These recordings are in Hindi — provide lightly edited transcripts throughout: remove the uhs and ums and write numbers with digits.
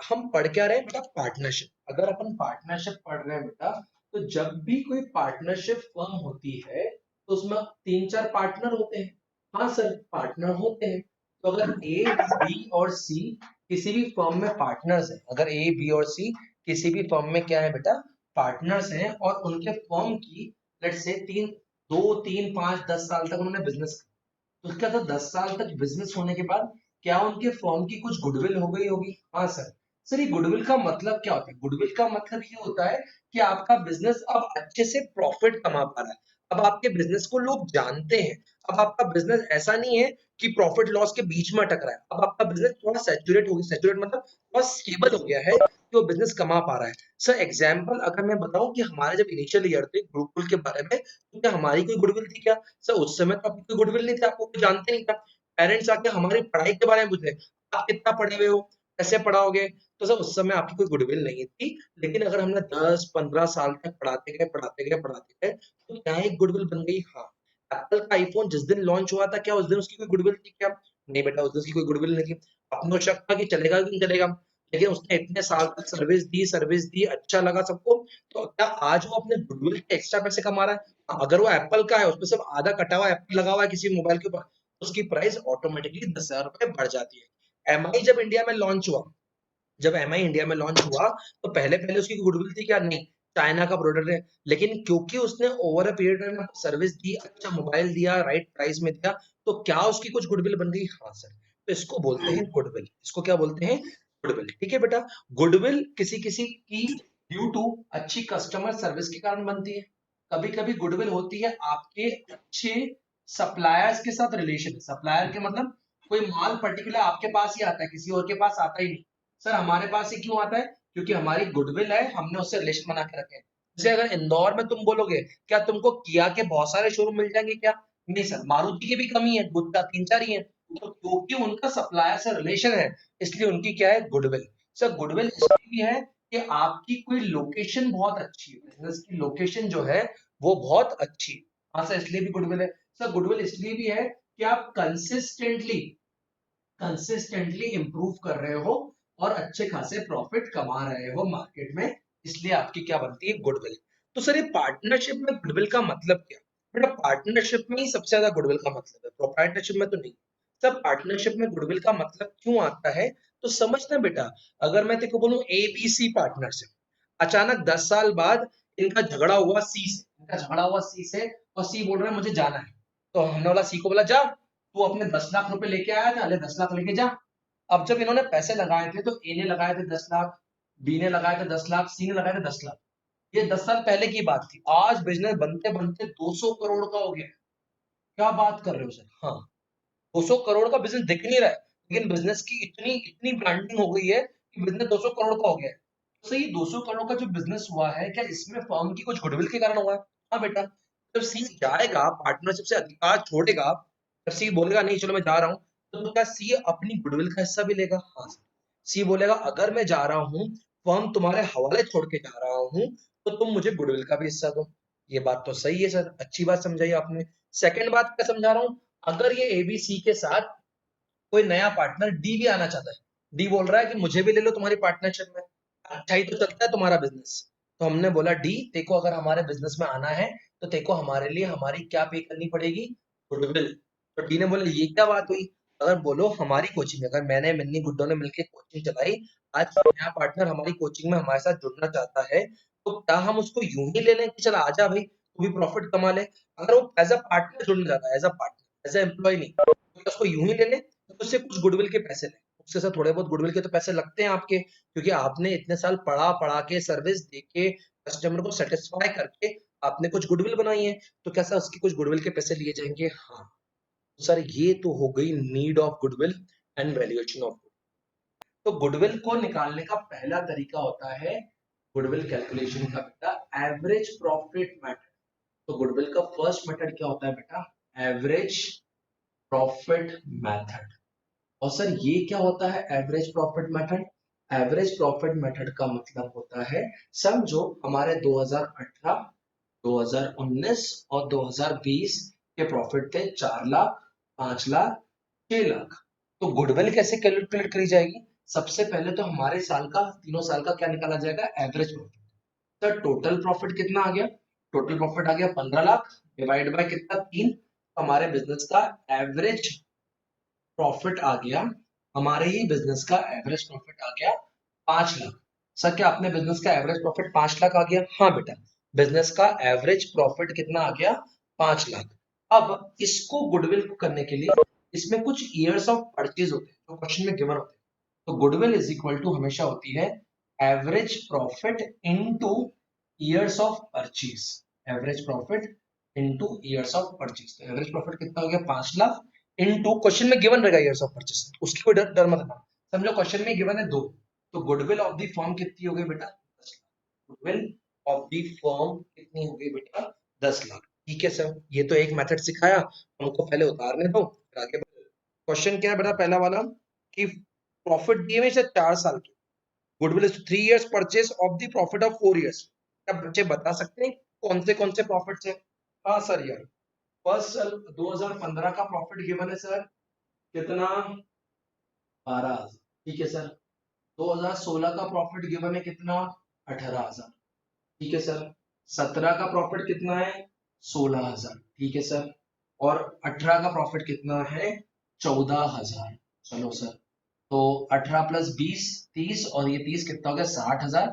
हम पढ़ क्या रहे हैं बेटा? पार्टनरशिप। अगर अपन पार्टनरशिप पढ़ रहे हैं बेटा, तो जब भी कोई पार्टनरशिप फर्म होती है तो उसमें 3-4 पार्टनर होते हैं। हाँ सर, पार्टनर होते हैं। तो अगर ए, बी और सी किसी भी फर्म में पार्टनर्स है, अगर ए, बी और सी किसी भी फर्म में क्या है बेटा? पार्टनर्स हैं, और उनके फर्म की लेट्स से 2, 3, 5, 10 साल तक उन्होंने बिजनेस, तो क्या था 10 साल तक बिजनेस होने के बाद क्या उनके फर्म की कुछ गुडविल हो गई होगी? हाँ सर। सर, ये गुडविल का मतलब क्या होता है? गुडविल का मतलब ये होता है कि आपका बिजनेस अब अच्छे से प्रॉफिट कमा पा रहा है। अब आपके बिजनेस को लोग जानते हैं। अब आपका बिजनेस ऐसा नहीं है कि प्रॉफिट लॉस के बीच में अटक रहा है। अब आपका बिजनेस थोड़ा सैचुरेट हो गया, सैचुरेट मतलब थोड़ा स्टेबल हो गया है कि वो बिजनेस कमा पा रहा है। सर एग्जाम्पल अगर मैं बताऊं कि हमारे जब इनिशियल ईयर थे गुरुकुल के बारे में, तो क्या हमारी कोई गुडविल थी क्या? सर उस समय तो आपकी कोई गुडविल नहीं थी, आपको कोई जानते नहीं था। पेरेंट्स आके हमारी पढ़ाई के बारे में पूछ रहे, आप कितना पढ़े हुए हो, कैसे पढ़ाओगे? तो सर उस समय आपकी कोई गुडविल नहीं थी। लेकिन अगर हमने 10-15 साल तक पढ़ाते गए तो क्या एक गुडविल बन गई? हाँ। एप्पल का आईफोन जिस दिन लॉन्च हुआ था, क्या उस दिन उसकी कोई गुडविल थी क्या? नहीं बेटा, उस दिन उसकी कोई गुडविल नहीं थी। अपने को शक था कि चलेगा कि नहीं चलेगा, लेकिन उसने इतने साल तक सर्विस दी, अच्छा लगा सबको। तो क्या आज वो अपने गुडविल के एक्स्ट्रा पैसे कमा रहा है? अगर वो एप्पल का है, उसमें सिर्फ आधा कटा हुआ एप्पल लगा हुआ है किसी मोबाइल के ऊपर, तो उसकी प्राइस ऑटोमेटिकली 10,000 रुपए बढ़ जाती है। एमआई जब इंडिया में लॉन्च हुआ, जब एमआई इंडिया में लॉन्च हुआ, तो पहले पहले उसकी गुडविल थी क्या? नहीं, चाइना का प्रोडक्ट है। लेकिन क्योंकि उसने ओवर अ पीरियड में सर्विस दी, अच्छा मोबाइल दिया, राइट प्राइस में दिया, तो क्या उसकी कुछ गुडविल बन गई? हाँ सर। तो इसको बोलते हैं गुडविल। इसको क्या बोलते हैं? गुडविल। ठीक है बेटा। गुडविल किसी किसी की ड्यू टू अच्छी कस्टमर सर्विस के कारण बनती है। कभी कभी गुडविल होती है आपके अच्छे सप्लायर्स के साथ रिलेशन। सप्लायर के मतलब कोई माल पर्टिकुलर आपके पास ही आता है, किसी और के पास आता ही नहीं। सर हमारे पास ही क्यों आता है? क्योंकि हमारी गुडविल है, हमने उससे रिलेशन बना के रखे हैं। जैसे अगर इंदौर में तुम बोलोगे, क्या तुमको किया के बहुत सारे शोरूम मिल जाएंगे क्या? नहीं सर, मारुति की भी कमी है, गुड्डा 3-4 ही है। तो क्योंकि उनका सप्लायर से रिलेशन है, इसलिए उनकी क्या है? गुडविल। सर गुडविल इसलिए भी है कि आपकी कोई लोकेशन बहुत अच्छी है, बिजनेस की लोकेशन जो है वो बहुत अच्छी है। हाँ सर, इसलिए भी गुडविल है। सर गुडविल इसलिए भी है कि आप कंसिस्टेंटली इंप्रूव कर रहे हो और अच्छे खासे प्रॉफिट कमा रहे हो मार्केट में, इसलिए आपकी क्या बनती है? गुडविल। तो सर ये पार्टनरशिप में गुडविल का मतलब क्या? बेटा पार्टनरशिप में ही सबसे ज्यादा गुडविल का मतलब है, प्रोप्राइटरशिप में तो नहीं। सब पार्टनरशिप में गुडविल का मतलब क्यों आता है? तो समझना बेटा, अगर मैं तेको बोलूं ए बी सी पार्टनरशिप, अचानक 10 साल बाद इनका झगड़ा हुआ सी से, और सी बोल रहा है मुझे जाना है। तो हमने बोला, सी को बोला जा, तू अपने 10 लाख रुपए लेके आया था, ले 10 लाख लेके जा। अब जब इन्होंने पैसे लगाए थे, तो ए ने लगाए थे 10 लाख, बी ने लगाए थे 10 लाख, सी ने लगाए थे 10 लाख। ये 10 साल पहले की बात थी। आज बिजनेस बनते बनते 200 करोड़ का हो गया। क्या बात कर रहे हो सर? हाँ, 200 करोड़ का बिजनेस दिख नहीं रहा है, लेकिन बिजनेस की इतनी इतनी ब्रांडिंग हो गई है कि बिजनेस 200 करोड़ का हो गया है। तो सही, 200 करोड़ का जो बिजनेस हुआ है, क्या इसमें फर्म की कुछ गुडविल के कारण हुआ है? हाँ बेटा। जब सी जाएगा, पार्टनरशिप से अधिकार छोड़ेगा, जब सी बोलेगा नहीं चलो मैं जा रहा हूँ, तो क्या सी अपनी गुडविल का हिस्सा भी लेगा? हाँ। सी बोलेगा अगर मैं जा रहा हूँ, फर्म तुम्हारे हवाले छोड़ के जा रहा हूँ, तो तुम मुझे गुडविल का भी हिस्सा दो। ये बात तो सही है सर, अच्छी बात समझाई आपने। सेकंड बात क्या समझा रहा हूँ? अगर ये एबीसी के साथ कोई नया पार्टनर डी भी आना चाहता है, डी बोल रहा है कि मुझे भी ले लो तुम्हारी पार्टनरशिप में, अच्छा ही तो चलता है तुम्हारा बिजनेस। तो हमने बोला डी, तेको अगर हमारे बिजनेस में आना है, तो तेको हमारे लिए हमारी क्या पे करनी पड़ेगी? गुडविल। तो डी ने बोला ये क्या बात हुई? अगर बोलो हमारी कोचिंग, अगर मैंने मिन्नी गुड्डो ने मिलकर कोचिंग चलाई, आज कोई नया पार्टनर हमारी कोचिंग में हमारे साथ जुड़ना चाहता है, तो क्या हम उसको यूं ही ले लें कि चल आजा भाई तू भी प्रॉफिट कमा ले? अगर वो एज अ पार्टनर जुड़ना चाहता है, as a partner, as a employee नहीं, तो उसको यूं ही ले ले, तो उससे कुछ गुडविल के पैसे लें। उसके साथ थोड़े बहुत गुडविल के तो पैसे लगते हैं आपके, क्योंकि आपने इतने साल पढ़ा पढ़ा के सर्विस देके कस्टमर को सेटिस्फाई करके आपने कुछ गुडविल बनाई है, तो कैसा उसकी कुछ गुडविल के पैसे लिए जाएंगे? हाँ। सर ये तो हो गई need of goodwill and valuation of. तो गुडविल को निकालने का पहला तरीका होता है गुडविल कैलकुलेशन का बेटा, एवरेज प्रॉफिट मेथड। तो गुडविल का फर्स्ट मेथड क्या होता है बेटा? Average profit method. और सर ये क्या होता है average profit method? Average profit method का मतलब होता है, समझो हमारे 2018, 2019 और 2020 के प्रॉफिट थे 4 लाख, 5 लाख, 6 लाख। तो गुडविल कैसे कैलकुलेट करी जाएगी? सबसे पहले तो हमारे साल का, तीनों साल का क्या निकाला जाएगा, average profit. Sir total profit कितना आ गया, टोटल प्रॉफिट आ गया 15 लाख, डिवाइड बाय कितना, 3। हमारे बिजनेस का एवरेज प्रॉफिट आ गया, हमारे ही बिजनेस का एवरेज प्रॉफिट आ गया 5 लाख। सर क्या अपने बिजनेस का एवरेज प्रॉफिट 5 लाख आ गया, हाँ बेटा, बिजनेस का एवरेज प्रॉफिट कितना आ गया, 5 लाख। अब इसको गुडविल करने के लिए इसमें कुछ ईयर्स ऑफ परचेज होते हैं जो क्वेश्चन में गिवन होते हैं। तो गुडविल इज इक्वल टू हमेशा होती है average profit into years of purchase, average profit into years of purchase. तो एवरेज प्रॉफिट कितना हो गया, 5 लाख, इनटू क्वेश्चन में गिवन रहेगा ईयर्स ऑफ परचेज, उसकी कोई डर मत रखना। समझो क्वेश्चन में गिवन है 2, तो गुडविल ऑफ द फर्म कितनी हो गई बेटा, 10 lakh. Goodwill of the firm कितनी हो गई बेटा, 10 लाख। ठीक है सर, ये तो एक मेथड सिखाया, हमको पहले उतारने दो फिर आगे। क्वेश्चन क्या है बेटा पहला वाला, कि प्रॉफिट दिए हुए 4 साल के, goodwill is 3 years purchase of the profit of 4 years. क्या बच्चे बता सकते हैं कौन से प्रॉफिट्स हैं? हाँ सर यार, फर्स्ट साल 2015 का प्रॉफिट गिवन है सर, कितना, 12,000। ठीक है सर। 2016 का प्रॉफिट गिवन है कितना, 18,000। ठीक है सर। 17 का प्रॉफिट कितना है, 16,000। ठीक है सर। और 18 का प्रॉफिट कितना है, 14,000। चलो सर, तो 18 प्लस 20 30, और ये 30 कितना हो गया, 60,000।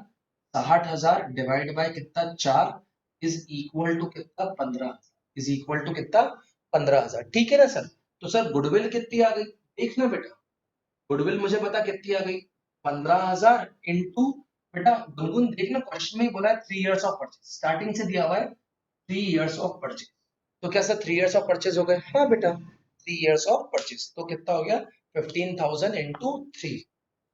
60,000 डिवाइड बाय कितना, 4, इज इक्वल टू कितना, 15, इज इक्वल टू कितना, 15,000। ठीक है ना सर। तो सर गुडविल कितनी आ गई, देखना बेटा, गुडविल मुझे पता कितनी आ गई, 15,000 इंटू, बेटा गुनगुन देखना क्वेश्चन में ही बोला है 3 इयर्स ऑफ परचेज, स्टार्टिंग से दिया हुआ है 3 इयर्स ऑफ परचेज। तो क्या सर 3 इयर्स ऑफ परचेज हो गए, हाँ बेटा 3 इयर्स ऑफ परचेज, तो कितना हो गया, 15,000 इंटू 3।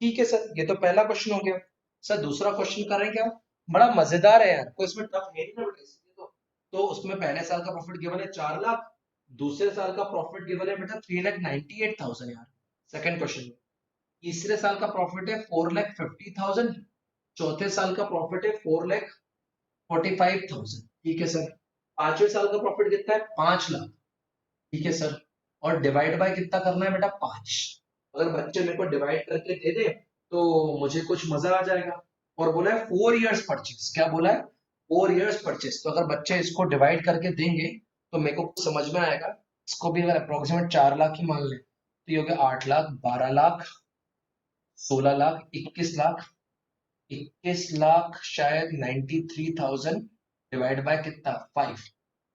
ठीक है सर, ये तो पहला क्वेश्चन हो गया। सर दूसरा क्वेश्चन कर रहे हैं क्या, बड़ा मजेदार है यार, कोई इसमें टफ है नहीं ना बेटा, इसलिए तो उसमें पहले साल का प्रॉफिट गिवन है 4 लाख, दूसरे साल का प्रॉफिट गिवन है बेटा 3,98,000 यार, सेकंड क्वेश्चन में। तीसरे साल का प्रॉफिट है 4,50,000, चौथे साल का प्रॉफिट है 4,45,000। ठीक है सर। पांचवें साल का प्रॉफिट कितना है, 5 लाख। ठीक है सर। और डिवाइड बाय कितना करना है बेटा, 5। अगर बच्चे मेरे को डिवाइड करके दे दे तो मुझे कुछ मजा आ जाएगा। और बोला है 4 इयर्स परचेज, क्या बोला है, 4 इयर्स परचेज। तो अगर बच्चे इसको डिवाइड करके देंगे तो मेरे को कुछ समझ में आएगा। इसको भी अगर अप्रोक्सीमेट 4 लाख ही मान ले तो ये हो गया 8 लाख, 12 लाख, 16 लाख, 21 लाख, 21 लाख शायद 93,000 डिवाइड बाय कितना, 5।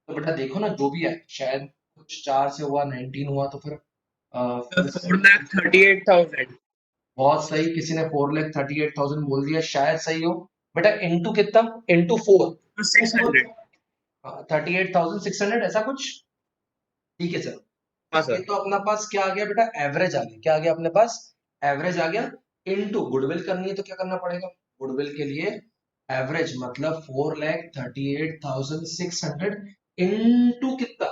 तो बेटा देखो ना, जो भी है शायद कुछ 4 से हुआ, 19 हुआ, तो फिर 4,38,000। बहुत सही, किसी ने 4,38,000 बोल दिया, शायद सही हो। बेटा इंटू कितना, इंटू 4, तो टू फोर 600। 38,600 ऐसा कुछ। ठीक है सर। हाँ ये सर। तो अपना पास क्या आ गया बेटा, एवरेज आ गया, क्या आ गया अपने पास, एवरेज आ गया। इनटू गुडविल करनी है तो क्या करना पड़ेगा, गुडविल के लिए एवरेज मतलब 4,38,600 इनटू कितना,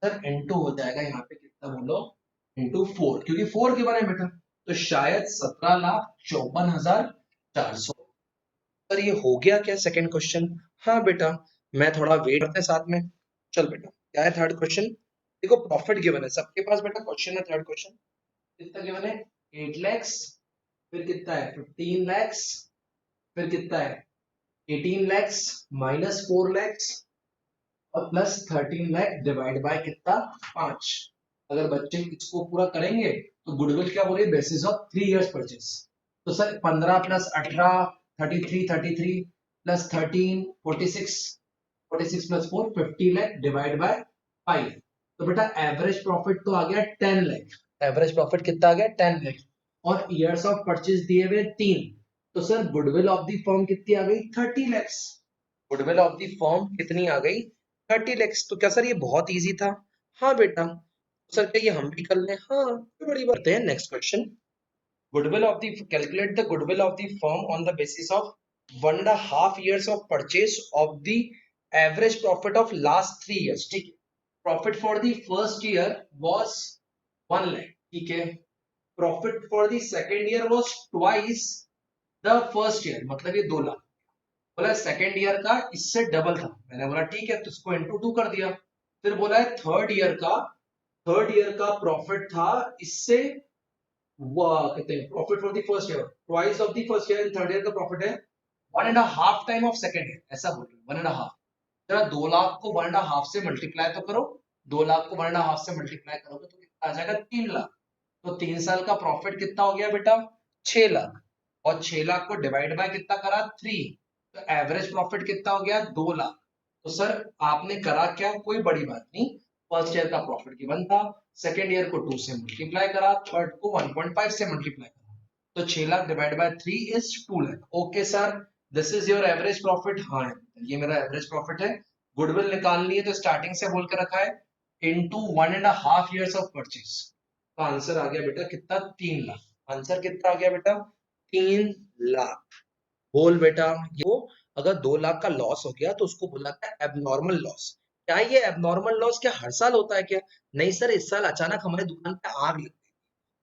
सर इनटू हो जाएगा यहाँ पे कितना बोलो, इनटू 4, क्योंकि 4 के बारे में बेटा, तो शायद 17,54,400। सर ये हो गया क्या सेकंड क्वेश्चन, हाँ बेटा, मैं थोड़ा वेट करते हैं साथ में। चल बेटा क्या है थर्ड क्वेश्चन, देखो प्रॉफिट गिवन है सबके पास बेटा, क्वेश्चन है थर्ड क्वेश्चन, कितना गिवन है, 8 लैक्स, फिर कितना है 15 लैक्स, फिर कितना है 18 लैक्स, माइनस 4 लैक्स, और प्लस 13 लाख डिवाइड बाय कितना, 5। अगर बच्चे इसको पूरा करेंगे तो गुडविल क्या बोले, बेसिस ऑफ 3 इयर्स परचेस। तो sir 15 plus 18 33, 33 plus 13 46, 46 plus 4 50 lakh divide by 5। तो बेटा एवरेज प्रॉफिट तो आ गया 10 लाख, एवरेज प्रॉफिट कितना आ गया 10 लाख, और इयर्स ऑफ परचेज दिए हुए 3। तो sir goodwill of the firm कितनी आ गई, 30 lakhs. Goodwill of the firm कितनी आ गई, 30 लैक्स। तो क्या सर ये बहुत इजी था, हाँ बेटा। तो सर क्या ये हम भी कर लें, हाँ तो बड़ी बात है। Next question, goodwill of the calculate the goodwill of the firm on the basis of 1.5 years of purchase of the average profit of last 3 years। ठीक है, profit for the first year was 1 lakh। ठीक है, profit for the second year was twice the first year, मतलब ये 2 लाख। बोला सेकेंड ईयर का इससे डबल था, मैंने बोला ठीक है, तो इसको इंटू 2 कर दिया। फिर बोला है थर्ड ईयर का प्रॉफिट था इससे वाह, कहते हैं profit for the first year twice of the first year, third year का प्रॉफिट है 1.5 टाइम ऑफ सेकंड ईयर, ऐसा बोल रहे हैं 1.5। जरा 2 लाख को 1.5 से मल्टीप्लाई तो करो, 2 लाख को 1.5 से मल्टीप्लाई करोगे तो कितना आ जाएगा 3 लाख। तो 3 साल का प्रॉफिट कितना हो गया बेटा 6 लाख, और 6 लाख को डिवाइड बाय कितना करा 3, तो एवरेज प्रॉफिट कितना हो गया 2 लाख। तो सर आपने करा क्या, कोई बड़ी बात नहीं, फर्स्ट ईयर का प्रॉफिट गिवन था, सेकेंड ईयर को 2 से मल्टीप्लाई करा, थर्ड को 1.5 से मल्टीप्लाई करा, तो 6 lakh divide by 3 is 2 lakh. Okay sir, this is your average profit. हाँ ये मेरा एवरेज प्रॉफिट है। गुडविल निकालनी है तो स्टार्टिंग से बोल के रखा है इनटू 1.5 इयर्स ऑफ परचेज। तो आंसर आ गया बेटा कितना 3 लाख। आंसर कितना आ गया बेटा 3 लाख। बोल बेटा ये अगर 2 लाख का लॉस हो गया तो उसको बोला जाता है एबनॉर्मल लॉस। क्या ये एबनॉर्मल लॉस क्या हर साल होता है क्या? नहीं सर, इस साल अचानक हमारी दुकान पे आग लग गई।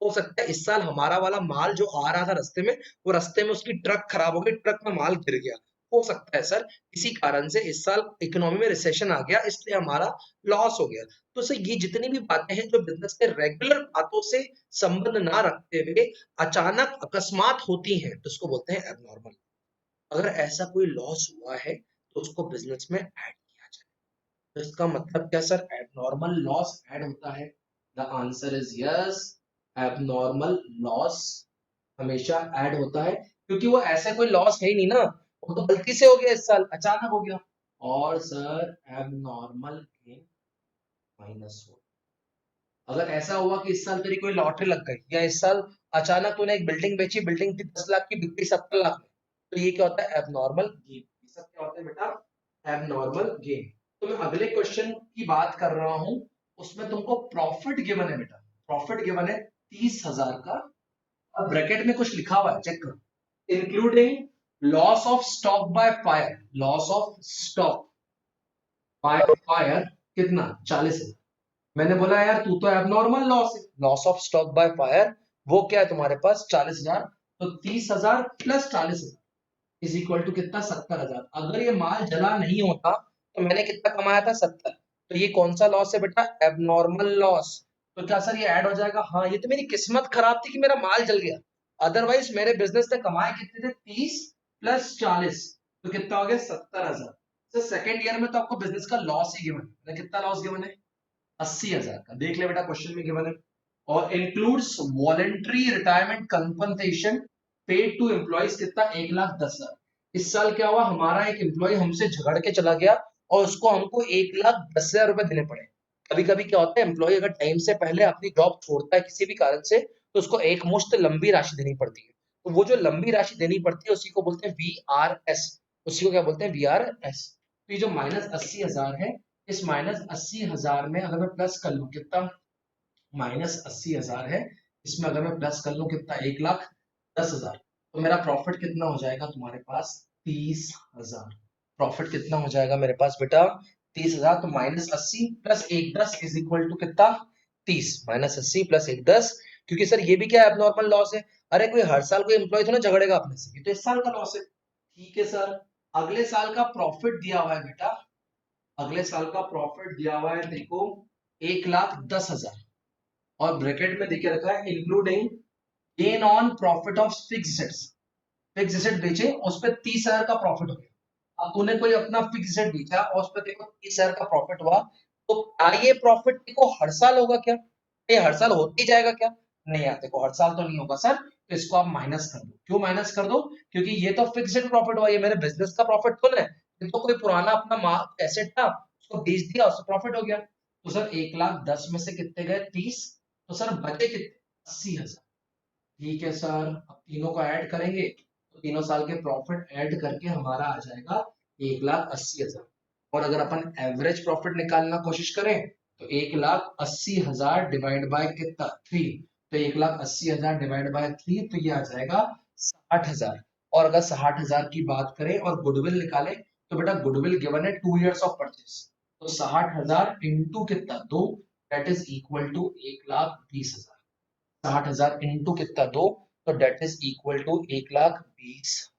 हो सकता है इस साल हमारा वाला माल जो आ रहा था रास्ते में, वो रास्ते में उसकी ट्रक खराब हो गई, ट्रक में माल गिर गया। हो सकता है सर इसी कारण से इस साल इकोनॉमी में रिसेशन आ गया, इसलिए हमारा लॉस हो गया। तो सर ये जितनी भी बातें हैं जो बिजनेस के रेगुलर बातों से संबंध ना रखते हुए अचानक अकस्मात होती हैं तो उसको बोलते हैं एबनॉर्मल। अगर ऐसा कोई लॉस हुआ है तो उसको बिजनेस में ऐड किया जाए। तो इसका मतलब क्या सर, एबनॉर्मल लॉस ऐड होता है? The answer is yes, abnormal loss हमेशा ऐड होता है, क्योंकि वो ऐसा कोई लॉस है ही नहीं ना, वो तो गलती से हो गया, इस साल अचानक हो गया। और सर एबनॉर्मल गेन माइनस हो, अगर ऐसा हुआ कि इस साल तेरी कोई लॉटरी लग गई, या इस साल अचानक तूने एक बिल्डिंग बेची, बिल्डिंग थी 10 लाख की, बिक्री 70 लाख में, तो ये क्या होता है एबनॉर्मल गेन। ये सब क्या होता है बेटा एबनॉर्मल गेन। तो मैं अगले क्वेश्चन की बात कर रहा हूं, उसमें तुमको प्रॉफिट गिवन है बेटा, प्रॉफिट गिवन है 30,000 का। अब ब्रैकेट में कुछ लिखा हुआ है, चेक करो, including loss of stock by fire, loss of stock by fire कितना 40,000। मैंने बोला यार तू तो एबनॉर्मल लॉस है, loss of stock by fire वो क्या है तुम्हारे पास 40,000, तो 30,000 प्लस 40,000 इज इक्वल टू कितना 70,000। अगर ये माल जला नहीं होता तो मैंने कितना कमाया था 70, तो ये कौन सा लॉस है बेटा एबनॉर्मल लॉस। तो क्या सर ये ऐड हो जाएगा? हाँ, ये तो मेरी किस्मत खराब थी कि मेरा माल जल गया, अदरवाइज मेरे बिजनेस ने कमाए कितने थे 30 प्लस 40, तो कितना हो गया 70,000। तो सेकेंड ईयर में तो आपको बिजनेस का लॉस ही गिवन है, कितना लॉस गिवन है 80,000 का, देख ले बेटा क्वेश्चन में गिवन है। और includes voluntary retirement compensation paid to employees कितना 1,10,000। इस साल क्या हुआ, हमारा एक एम्प्लॉय हमसे झगड़ के चला गया और उसको हमको 1,10,000 रुपए देने पड़े। कभी कभी क्या होता है एम्प्लॉय अगर टाइम से पहले अपनी जॉब छोड़ता है किसी भी कारण से, तो उसको एक मुश्त लंबी राशि देनी पड़ती है। तो वो जो लंबी राशि देनी पड़ती है उसी को बोलते हैं VRS। उसी को क्या बोलते हैं VRS। तो ये जो -80,000 है, इस -80,000 में अगर मैं प्लस कर लूं कितना, -80,000 है, इसमें अगर मैं प्लस कर लूं कितना 1,10,000, तो मेरा प्रॉफिट कितना हो जाएगा तुम्हारे पास 30,000। प्रॉफिट कितना हो जाएगा मेरे पास बेटा 30,000। तो -80 प्लस 1,10 इज इक्वल टू कितना 30, -80 प्लस 1,10, क्योंकि सर ये भी क्या एबनॉर्मल लॉस है। अरे कोई हर साल कोई एम्प्लॉय तो ना झगड़ेगा अपने से, ये तो इस साल का लॉस है। ठीक है सर, अगले साल का प्रॉफिट दिया हुआ है बेटा, अगले साल का प्रॉफिट दिया हुआ है देखो 1,10,000, और ब्रैकेट में देखे रखा है including gain on profit of fixed assets. Fixed asset बेचे उस पर 30,000 का प्रॉफिट हो गया। अब तूने कोई अपना फिक्स्ड एसेट बेचा और उस पर देखो 30,000 का प्रॉफिट हुआ, तो क्या ये प्रॉफिट देखो हर साल होगा क्या? ये हर साल होती जाएगा क्या? नहीं यार, देखो हर साल तो नहीं होगा सर, तो इसको आप माइनस कर दो। क्यों माइनस कर दो? क्योंकि ये तो फिक्स्ड प्रॉफिट हुआ, ये मेरे बिजनेस का प्रॉफिट थोड़ा है, ये तो कोई पुराना अपना माल एसेट था, उसको बेच दिया, उससे प्रॉफिट हो गया। तो सर 1,10,000 में से कितने गए 30, तो सर बचे कितने 80,000। ठीक है सर, अब तीनों को ऐड करेंगे तो तीनों साल के प्रॉफिट ऐड करके हमारा आ जाएगा 1,80,000। और अगर अपन एवरेज प्रॉफिट निकालना कोशिश करें तो 1,80,000 डिवाइड बाय कितना 3, तो 1,80,000 डिवाइड बाय 3, तो ये आ जाएगा 60,000। और अगर 60,000 की बात करें और गुडविल निकाले तो बेटा गुडविल गिवन है 2 इयर्स ऑफ परचेस, तो 60,000 इंटू कितना 2, that is equal to 1,20,000। 60,000 into कितना 2, तो डेट इज इक्वल टू 1,20,000।